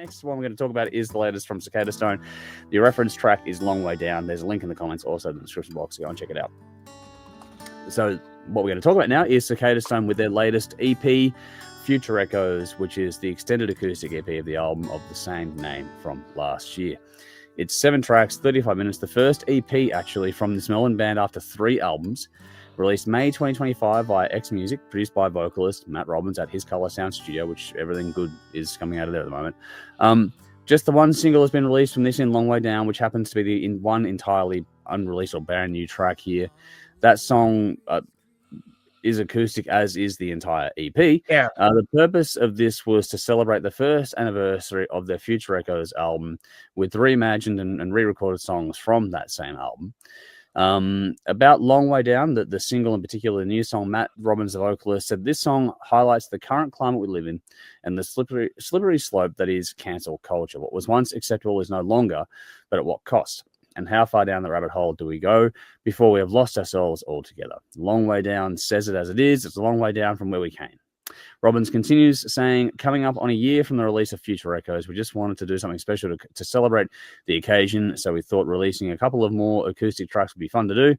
next one we're going to talk about is the latest from Cicadastone. The reference track is Long Way Down. There's a link in the comments, also in the description box. Go and check it out. So what we're going to talk about now is Cicadastone with their latest EP, Future Echoes, which is the extended acoustic EP of the album of the same name from last year. It's 7 tracks, 35 minutes. The first EP, actually, from this Melbourne band after 3 albums. Released May 2025 via X Music, produced by vocalist Matt Robbins at his Colour Sound studio, which everything good is coming out of there at the moment. Just the one single has been released from this in Long Way Down, which happens to be the one entirely unreleased or brand new track here. That song is acoustic, as is the entire EP. Yeah. The purpose of this was to celebrate the first anniversary of their Future Echoes album with reimagined and re-recorded songs from that same album. About Long Way Down, the single in particular, the new song, Matt Robbins, the vocalist, said this song highlights the current climate we live in and the slippery slope that is cancel culture. What was once acceptable is no longer, but at what cost? And how far down the rabbit hole do we go before we have lost ourselves altogether? Long Way Down says it as it is. It's a long way down from where we came. Robbins continues saying, coming up on a year from the release of Future Echoes, we just wanted to do something special to celebrate the occasion, so we thought releasing a couple of more acoustic tracks would be fun to do.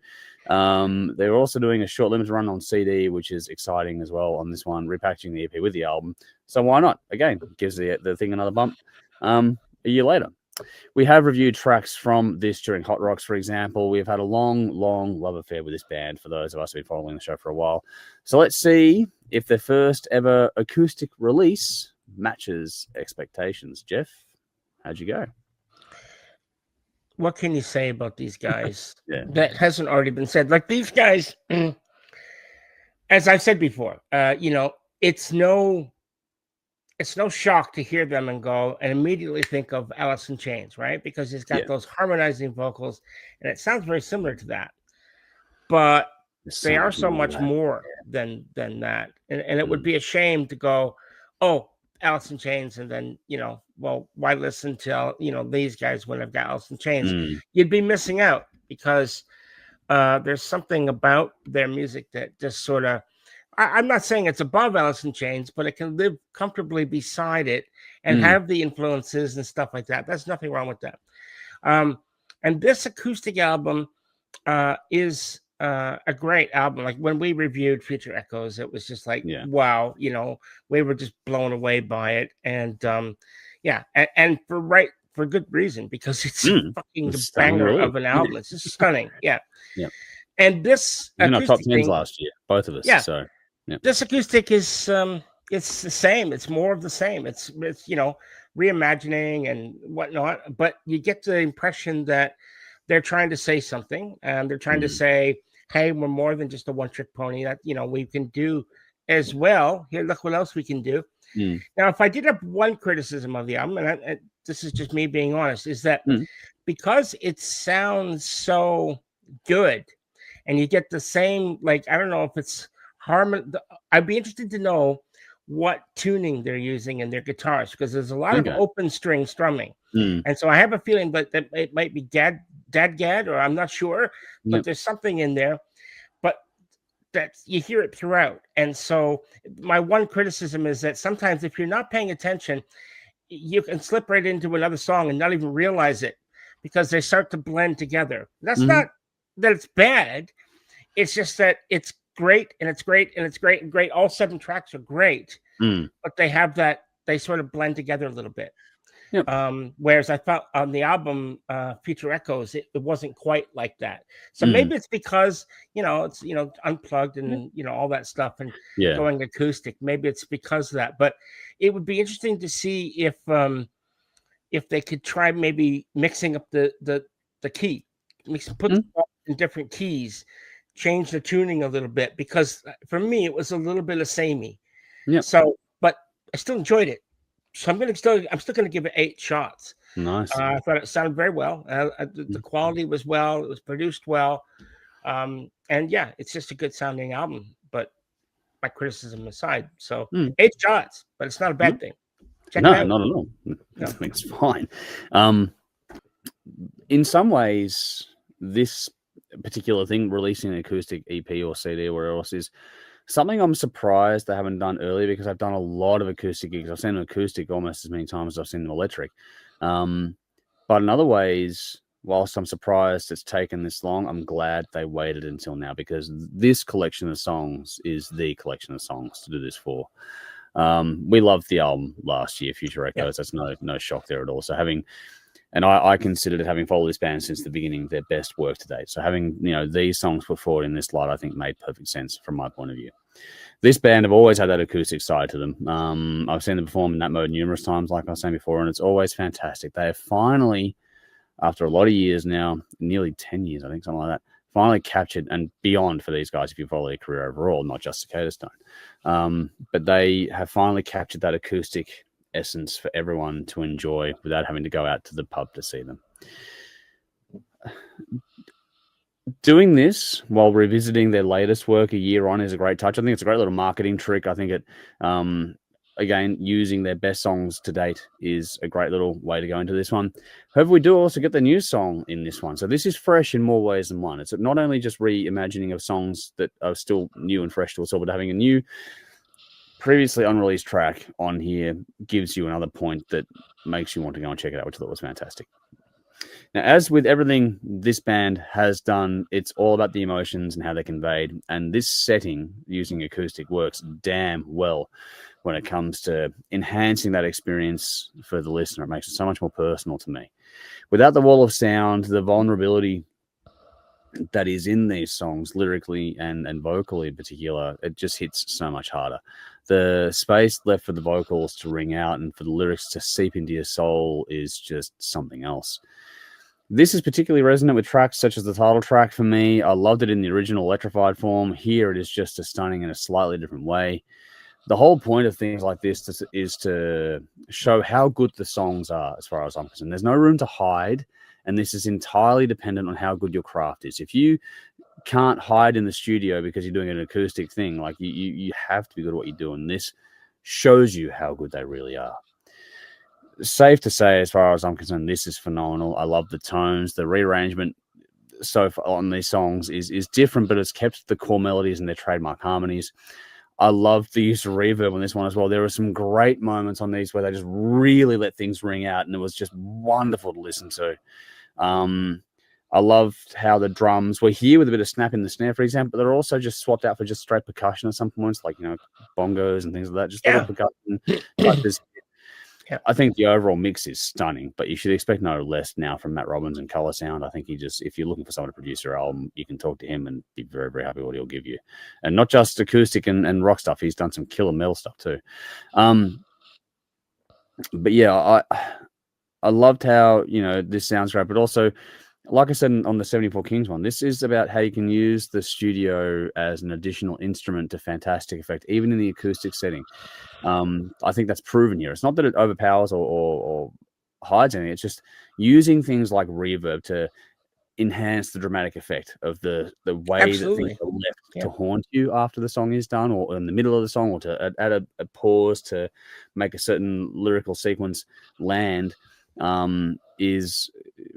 They were also doing a short limited run on CD, which is exciting as well on this one, repackaging the EP with the album. So why not? Again, gives the thing another bump. A year later. We have reviewed tracks from this during Hot Rocks, for example. We've had a long love affair with this band for those of us who've been following the show for a while. So let's see if their first ever acoustic release matches expectations. Jeff, how'd you go? What can you say about these guys Yeah. that hasn't already been said? Like these guys, as I've said before, it's no shock to hear them and go and immediately think of Alice in Chains, right? Because he's got those harmonizing vocals, and it sounds very similar to that. But they are so much more than that. And it would be a shame to go, oh, Alice in Chains, and then, well, why listen to, these guys when I've got Alice in Chains? You'd be missing out because there's something about their music that just sort of, I'm not saying it's above Alice in Chains, but it can live comfortably beside it and have the influences and stuff like that. There's nothing wrong with that. And this acoustic album is a great album. Like when we reviewed Future Echoes, it was just like, wow, we were just blown away by it. And and for good reason, because it's fucking the banger of an album. It's just stunning. Yeah. And this top 10s last year, both of us. Yeah. So this acoustic is it's the same. It's more of the same. It's reimagining and whatnot. But you get the impression that they're trying to say something, and they're trying to say, "Hey, we're more than just a one-trick pony. That we can do as well. Here, look what else we can do." Now, if I did have one criticism of the album, and this is just me being honest, is that because it sounds so good, and you get the same, like, I don't know if it's harmony. I'd be interested to know what tuning they're using in their guitars, because there's a lot of open string strumming, and so I have a feeling that it might be dadgad, or I'm not sure, but there's something in there, but that you hear it throughout. And so my one criticism is that sometimes if you're not paying attention, you can slip right into another song and not even realize it, because they start to blend together. That's not that it's bad. It's just that it's great, and it's great, and it's great, and great. All 7 tracks are great, but they have that, they sort of blend together a little bit. Whereas I felt on the album Future Echoes, it wasn't quite like that. So maybe it's because it's unplugged and all that stuff and going acoustic. Maybe it's because of that. But it would be interesting to see if they could try maybe mixing up the key, put them in different keys, change the tuning a little bit, because for me it was a little bit of samey. So, but I still enjoyed it. So I'm still going to give it 8 shots. Nice. I thought it sounded very well. The quality was well. It was produced well. And it's just a good sounding album. But my criticism aside, so 8 shots, but it's not a bad thing. Check it out. Not at all. I think it's fine. In some ways, this particular thing, releasing an acoustic EP or CD or whatever else, is Something I'm surprised they haven't done earlier, because I've done a lot of acoustic gigs. I've seen them acoustic almost as many times as I've seen them electric. But in other ways, whilst I'm surprised it's taken this long, I'm glad they waited until now, because this collection of songs is the collection of songs to do this for. We loved the album last year, Future Echoes. That's no shock there at all. So I considered it, having followed this band since the beginning, their best work to date. So having, these songs put forward in this light, I think made perfect sense from my point of view. This band have always had that acoustic side to them. I've seen them perform in that mode numerous times, like I was saying before, and it's always fantastic. They have finally, after a lot of years now, nearly 10 years, I think, something like that, finally captured, and beyond for these guys if you follow their career overall, not just Cicadastone. But they have finally captured that acoustic essence for everyone to enjoy without having to go out to the pub to see them. Doing this while revisiting their latest work a year on is a great touch. I think it's a great little marketing trick. I think it, again, using their best songs to date is a great little way to go into this one. However, we do also get the new song in this one. So this is fresh in more ways than one. It's not only just reimagining of songs that are still new and fresh to us all, but having a new, previously unreleased track on here gives you another point that makes you want to go and check it out, which I thought was fantastic. Now, as with everything this band has done, it's all about the emotions and how they're conveyed. And this setting, using acoustic, works damn well when it comes to enhancing that experience for the listener. It makes it so much more personal to me. Without the wall of sound, the vulnerability that is in these songs, lyrically and vocally in particular, it just hits so much harder. The space left for the vocals to ring out and for the lyrics to seep into your soul is just something else. This is particularly resonant with tracks such as the title track for me. I loved it in the original electrified form. Here it is just as stunning in a slightly different way. The whole point of things like this is to show how good the songs are, as far as I'm concerned. There's no room to hide, and this is entirely dependent on how good your craft is. If you can't hide in the studio because you're doing an acoustic thing, like you have to be good at what you do, and this shows you how good they really are. Safe to say, as far as I'm concerned, this is phenomenal. I love the tones. The rearrangement so far on these songs is different, but it's kept the core melodies and their trademark harmonies. I love the use of reverb on this one as well. There are some great moments on these where they just really let things ring out, and it was just wonderful to listen to. I loved how the drums were here with a bit of snap in the snare, for example, but they're also just swapped out for just straight percussion at some points, like, bongos and things like that. Just little percussion. Yeah. I think the overall mix is stunning, but you should expect no less now from Matt Robbins and Color Sound. I think if you're looking for someone to produce your album, you can talk to him and be very, very happy with what he'll give you. And not just acoustic and rock stuff. He's done some killer metal stuff too. But yeah, I loved how, this sounds great, but also, like I said on the 74 Kings one, this is about how you can use the studio as an additional instrument to fantastic effect, even in the acoustic setting. I think that's proven here. It's not that it overpowers or hides anything. It's just using things like reverb to enhance the dramatic effect of the way Absolutely. that things are left to haunt you after the song is done, or in the middle of the song, or to add a pause to make a certain lyrical sequence land. Is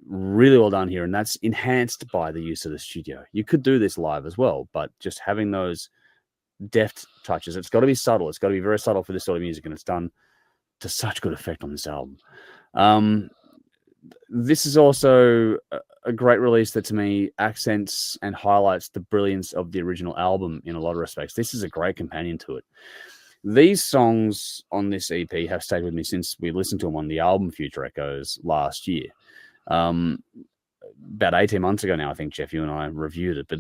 really well done here, and that's enhanced by the use of the studio. You could do this live as well, but just having those deft touches, it's got to be subtle. It's got to be very subtle for this sort of music, and it's done to such good effect on this album. This is also a great release that, to me, accents and highlights the brilliance of the original album in a lot of respects. This is a great companion to it. These songs on this EP have stayed with me since we listened to them on the album Future Echoes last year. About 18 months ago now, I think, Jeff, you and I reviewed it. But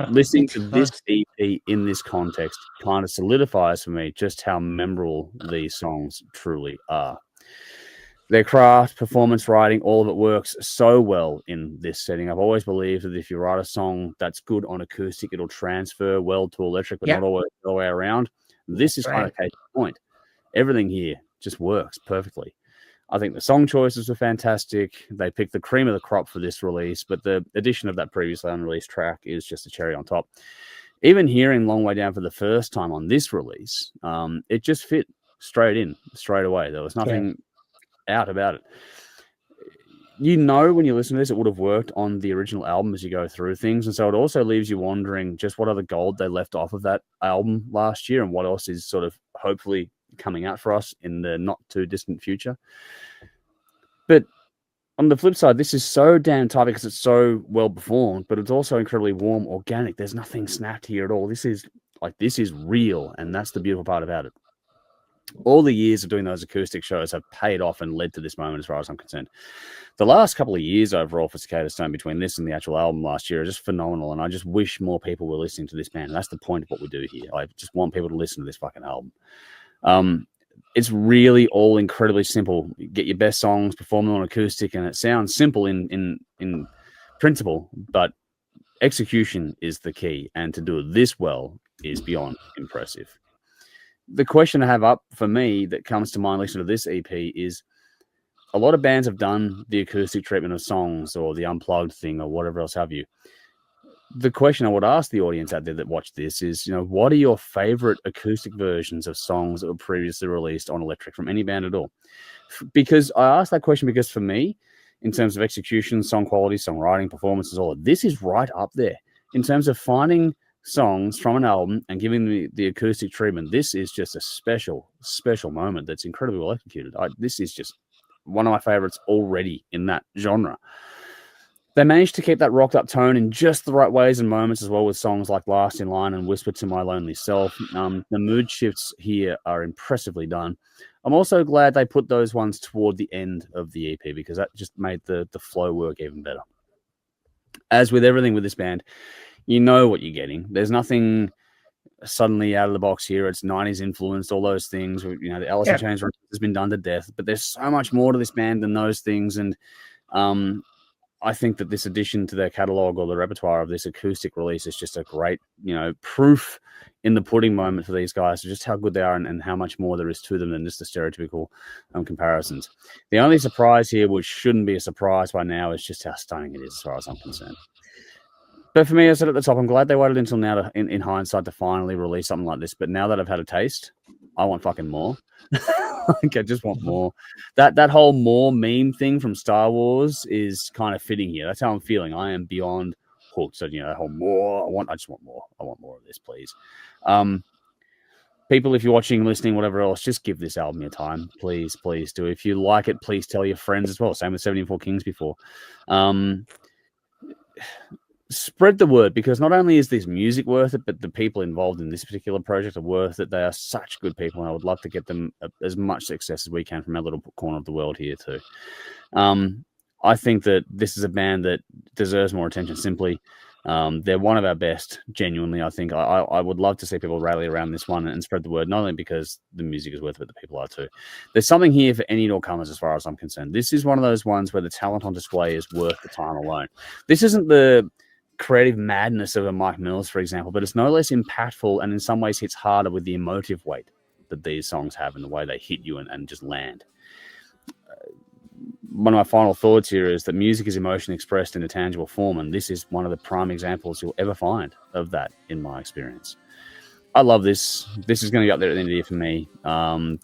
listening to this EP in this context kind of solidifies for me just how memorable these songs truly are. Their craft, performance, writing, all of it works so well in this setting. I've always believed that if you write a song that's good on acoustic, it'll transfer well to electric, but not always the way around. This is kind of case in point. Everything here just works perfectly. I think the song choices were fantastic. They picked the cream of the crop for this release, but the addition of that previously unreleased track is just a cherry on top. Even hearing Long Way Down for the first time on this release, it just fit straight away. There was nothing out about it. you know, when you listen to this, it would have worked on the original album as you go through things. And so it also leaves you wondering just what other gold they left off of that album last year and what else is sort of hopefully coming out for us in the not too distant future. But on the flip side, this is so damn tight because it's so well performed, but it's also incredibly warm, organic. There's nothing snapped here at all. This is real, and that's the beautiful part about it. All the years of doing those acoustic shows have paid off and led to this moment as far as I'm concerned. The last couple of years overall for Cicadastone, between this and the actual album last year, are just phenomenal, and I just wish more people were listening to this band. And that's the point of what we do here. I just want people to listen to this fucking album. It's really all incredibly simple. You get your best songs, perform them on acoustic, and it sounds simple in principle, but execution is the key, and to do it this well is beyond impressive. The question I have up for me that comes to mind listening to this EP is, a lot of bands have done the acoustic treatment of songs or the unplugged thing or whatever else have you. The question I would ask the audience out there that watch this is, what are your favorite acoustic versions of songs that were previously released on electric from any band at all? Because I ask that question because for me, in terms of execution, song quality, songwriting, performances, all of this is right up there. In terms of finding songs from an album and giving the acoustic treatment, this is just a special moment that's incredibly well executed. This is just one of my favorites already in that genre. They managed to keep that rocked up tone in just the right ways and moments as well, with songs like Last in Line and Whisper to My Lonely Self. The mood shifts here are impressively done. I'm also glad they put those ones toward the end of the EP because that just made the flow work even better. As with everything with this band, you know what you're getting. There's nothing suddenly out of the box here. It's 90s influenced, all those things. The Alice in Chains has been done to death, but there's so much more to this band than those things. And I think that this addition to their catalog or the repertoire of this acoustic release is just a great, proof in the pudding moment for these guys, just how good they are and how much more there is to them than just the stereotypical comparisons. The only surprise here, which shouldn't be a surprise by now, is just how stunning it is as far as I'm concerned. But for me, as I said at the top, I'm glad they waited until now in hindsight to finally release something like this. But now that I've had a taste, I want fucking more. I just want more. That whole more meme thing from Star Wars is kind of fitting here. That's how I'm feeling. I am beyond hooked. So, that whole more, I just want more. I want more of this, please. People, if you're watching, listening, whatever else, just give this album your time. Please do. If you like it, please tell your friends as well. Same with 74 Kings before. Spread the word, because not only is this music worth it, but the people involved in this particular project are worth it. They are such good people, and I would love to get them as much success as we can from our little corner of the world here too. I think that this is a band that deserves more attention simply. They're one of our best, genuinely. I think I would love to see people rally around this one and spread the word, not only because the music is worth it, but the people are too. There's something here for any newcomers as far as I'm concerned. This is one of those ones where the talent on display is worth the time alone. This isn't the creative madness of a Mike Mills, for example, but it's no less impactful and in some ways hits harder with the emotive weight that these songs have and the way they hit you and just land. One of my final thoughts here is that music is emotion expressed in a tangible form, and this is one of the prime examples you'll ever find of that in my experience. I love this. This is going to be up there at the end of the year for me.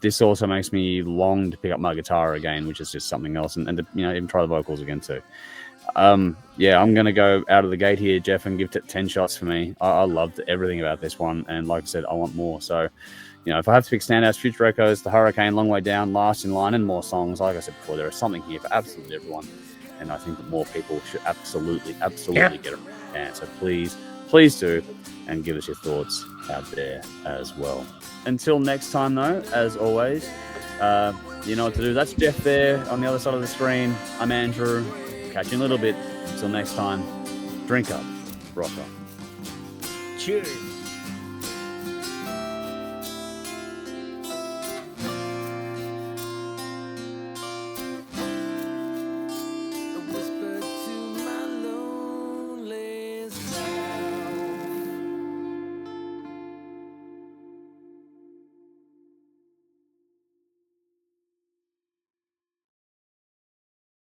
This also makes me long to pick up my guitar again, which is just something else, and to, even try the vocals again too. I'm going to go out of the gate here, Jeff, and give it 10 shots for me. I loved everything about this one, and like I said, I want more. So, if I have to pick standouts, Future Echoes, The Hurricane, Long Way Down, Last in Line, and more songs, like I said before, there is something here for absolutely everyone, and I think that more people should absolutely get a chance. So please do, and give us your thoughts out there as well. Until next time, though, as always, you know what to do. That's Jeff there on the other side of the screen. I'm Andrew. Catch you in a little bit. Until next time, drink up, rock on. Cheers.